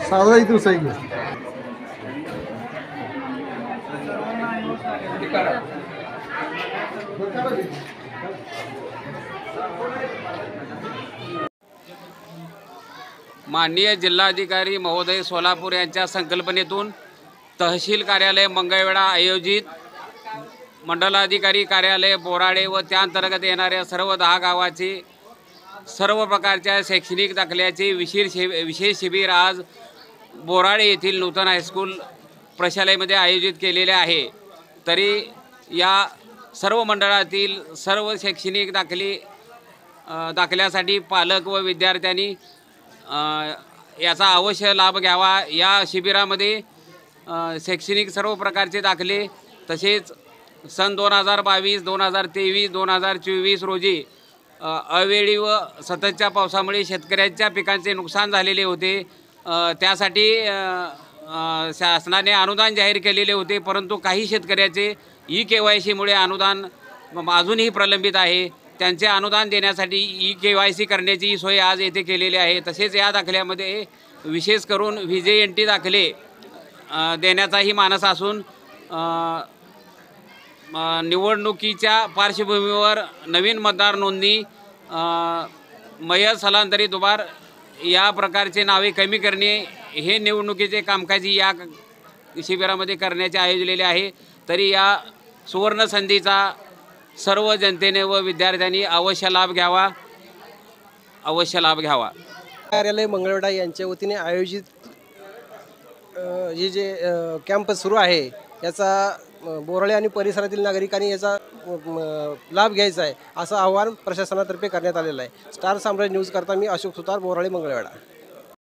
साधा इथं साईड माननीय जिल्हाधिकारी महोदय सोलापूर यांच्या संकल्पनेतून तहसील कार्यालय मंगळवेढा आयोजित मंडलाधिकारी कार्यालय बोराडे व त्याअंतर्गत येणाऱ्या सर्व 10 गावाची सर्व प्रकारच्या शैक्षणिक दाखल्याचे विशेष शिबिर आज बोराडे येथील नूतन हायस्कूल प्रशालेमध्ये आयोजित केलेले आहे। तरी या सर्व मंडळातील सर्व शैक्षणिक दाखल्यासाठी पालक व विद्यार्थ्यांनी याचा अवश्य लाभ घ्यावा। या शिबिरामध्ये शैक्षणिक सर्व प्रकारचे दाखले तसेच सन 2022, 2023, 2024 रोजी अवेळी व सततच्या पावसामुळे शेतकऱ्यांच्या पिकांचे नुकसान झालेले होते। त्यासाठी शासनाने अनुदान जाहीर केलेले होते, परंतु काही शेतकऱ्याचे ई-KYC मुळे अनुदान अजूनही प्रलंबित आहे। त्यांचे अनुदान देण्यासाठी ई-KYC करण्याची सोय आज येथे केलेली आहे। तसेच या दाखल्यामध्ये विशेष करून VJNT दाखले देण्याचाही मानस असून निवडणुकीच्या पार्श्वभूमीवर नवीन मतदार नोंदणी, मयत, स्थलांतरित, दुबार या प्रकारचे नावे कमी करणे हे निवडणुकीचे कामकाजी या शिबिरामध्ये करण्याचे आयोजलेले आहे। तरी या सुवर्ण संधीचा सर्व जनतेने व विद्यार्थ्यांनी अवश्य लाभ घ्यावा। कार्यालय मंगळवेढा यांच्या वतीने आयोजित जे कॅम्प सुरू आहे याचा बोराळे आणि परिसरातील नागरिकांनी याचा लाभ घ्यायचा आहे असं आवाहन प्रशासनातर्फे करण्यात आलेलं आहे। स्टार साम्राज्य न्यूज करता मी अशोक सुतार, बोराळे, मंगळवेढा।